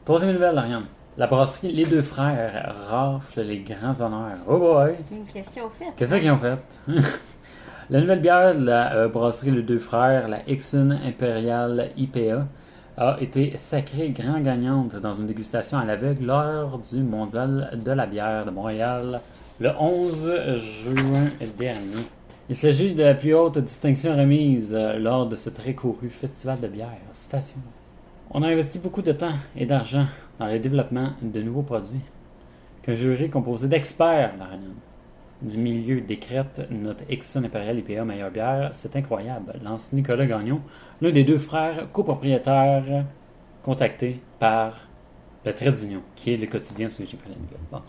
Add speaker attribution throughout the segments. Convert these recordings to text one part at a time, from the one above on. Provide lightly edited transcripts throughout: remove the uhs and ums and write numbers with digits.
Speaker 1: Troisième nouvelle, Ariane. La brasserie Les Deux Frères rafle les grands honneurs. Oh boy!
Speaker 2: Qu'est-ce qu'ils ont fait?
Speaker 1: Qu'est-ce qu'ils ont fait? La nouvelle bière de la brasserie Les Deux Frères, la Exxon Imperial IPA, a été sacrée grand gagnante dans une dégustation à l'aveugle lors du Mondial de la bière de Montréal le 11 juin dernier. Il s'agit de la plus haute distinction remise lors de ce très couru festival de bière. Citation. On a investi beaucoup de temps et d'argent dans le développement de nouveaux produits. Qu'un jury composé d'experts du milieu décrète notre Exxon Imperial IPA meilleure bière, c'est incroyable, lance Nicolas Gagnon, l'un des deux frères copropriétaires contactés par le Trait d'Union, qui est le quotidien où j'ai pris la nouvelle. Bon.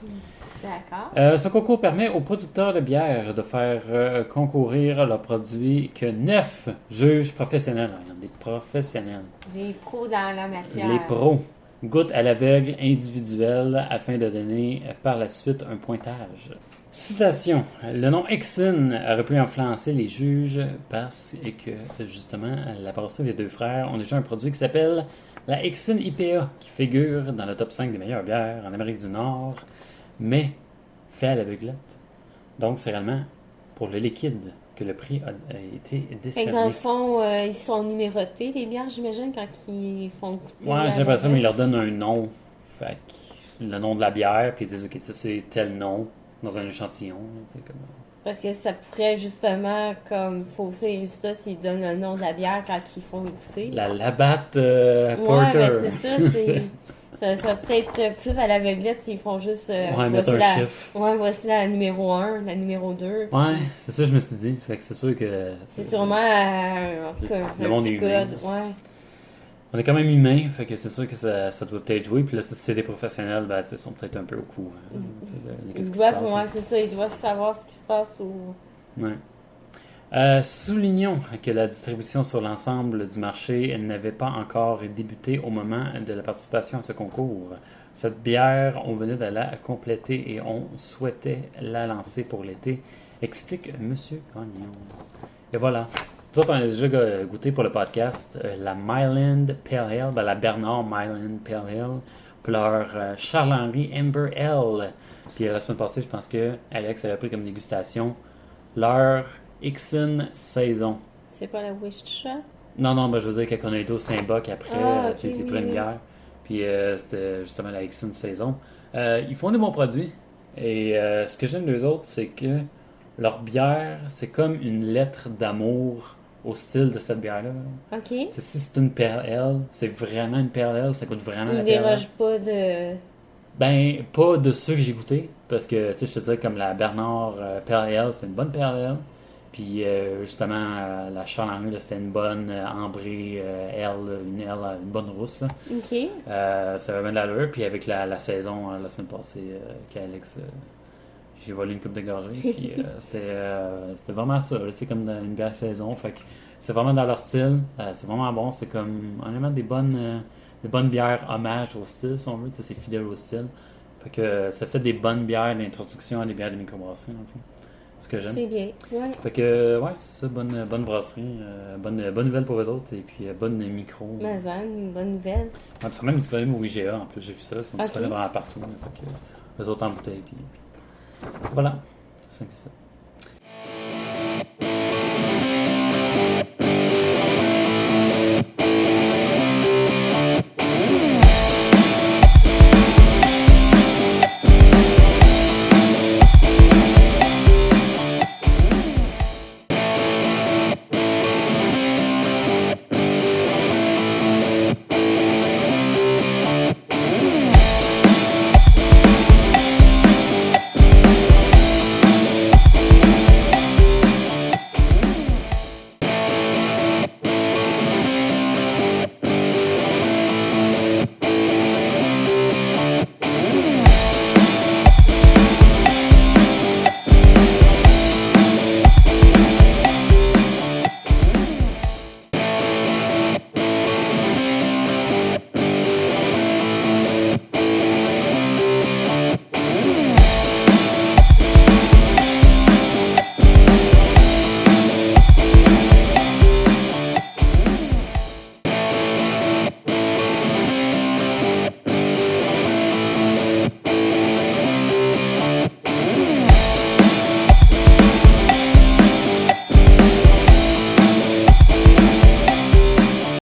Speaker 2: D'accord.
Speaker 1: Ce concours permet aux producteurs de bière de faire concourir leurs produits que 9 juges professionnels, des professionnels,
Speaker 2: Des pros dans la matière.
Speaker 1: les pros, goûtent à l'aveugle individuel afin de donner par la suite un pointage. Citation. Le nom Exxon aurait pu influencer les juges parce que, justement, la brasserie des deux frères ont déjà un produit qui s'appelle la Exxon IPA, qui figure dans le top 5 des meilleures bières en Amérique du Nord, mais fait à l'aveuglette. Donc, c'est réellement pour le liquide que le prix a été
Speaker 2: Fait que
Speaker 1: décerné.
Speaker 2: dans le fond, ils sont numérotés, les bières, j'imagine, quand ils font goûter.
Speaker 1: Ouais, j'ai l'impression qu'ils leur donnent un nom. Fait que le nom de la bière, puis ils disent, OK, ça c'est tel nom dans un échantillon. Comme...
Speaker 2: Parce que ça pourrait justement comme fausser les résultats s'ils donnent le nom de la bière quand ils font goûter.
Speaker 1: La Labatt
Speaker 2: Ouais,
Speaker 1: Porter.
Speaker 2: ben c'est ça, ça serait peut-être plus à l'aveuglette s'ils font juste.
Speaker 1: Ouais, mettre un chiffre.
Speaker 2: Ouais, voici la numéro 1, la numéro 2.
Speaker 1: Ouais,
Speaker 2: puis
Speaker 1: c'est ça que je me suis dit. Fait que c'est sûr que.
Speaker 2: c'est sûrement, en tout cas,
Speaker 1: Le
Speaker 2: un
Speaker 1: monde
Speaker 2: petit
Speaker 1: est humain.
Speaker 2: code. Ouais.
Speaker 1: On est quand même humain, fait que c'est sûr que ça doit peut-être jouer. Puis là, si c'est des professionnels, ben, ils sont peut-être un peu au courant.
Speaker 2: Ils doivent, ouais, c'est ça, ils doivent savoir ce qui se passe au.
Speaker 1: Ouais. Soulignons que la distribution sur l'ensemble du marché n'avait pas encore débuté au moment de la participation à ce concours. Cette bière, on venait de la compléter et on souhaitait la lancer pour l'été, explique M. Gagnon. Et voilà. Nous autres, on a déjà goûté pour le podcast la Myland Pale Ale, ben, la Bernard Myland Pale Ale, pour leur Charles-Henri Amber Ale. Puis la semaine passée, je pense que Alex avait pris comme dégustation leur Exxon Saison.
Speaker 2: C'est pas la Wish Shop?
Speaker 1: Non, ben, je veux dire, quand on a été au Saint-Boc après,
Speaker 2: ok,
Speaker 1: c'est pris une bière. Puis c'était justement la Exxon Saison. Ils font des bons produits. Et ce que j'aime d'eux autres, c'est que leur bière, c'est comme une lettre d'amour au style de cette bière-là.
Speaker 2: Ok.
Speaker 1: T'sais, si c'est une Pale Ale, c'est vraiment une Pale Ale, ça coûte vraiment
Speaker 2: Ils
Speaker 1: la Pale Ale.
Speaker 2: dérogent pas de.
Speaker 1: Ben, pas de ceux que j'ai goûtés, parce que, tu sais, je te disais, comme la Bernard Pale Ale, c'était une bonne Pale Ale. Puis, justement, la Charles-Henri, là, c'était une bonne ambrée ale, une bonne rousse, là.
Speaker 2: Ok.
Speaker 1: Ça avait bien de l'allure. Puis, avec la saison, la semaine passée, qu'Alex, j'ai volé une coupe de gorgée. Puis, c'était vraiment ça, là. C'est comme une bière saison. Fait que c'est vraiment dans leur style. C'est vraiment bon. C'est comme, honnêtement, des bonnes bières hommage au style, si on veut. Tu sais, c'est fidèle au style. Fait que ça fait des bonnes bières d'introduction à des bières de microbrasserie, en fait. Ce que j'aime.
Speaker 2: C'est bien. Ouais.
Speaker 1: Fait que, ouais, c'est ça, bonne brasserie. Bonne nouvelle pour eux autres. Et puis, bonne micro.
Speaker 2: Mazan, une bonne nouvelle.
Speaker 1: Ouais, ils sont même disponibles au IGA, en plus, j'ai vu ça. Ils sont
Speaker 2: Ok.
Speaker 1: disponibles vraiment partout. Fait que, eux autres en bouteille. Puis voilà. C'est simple que ça.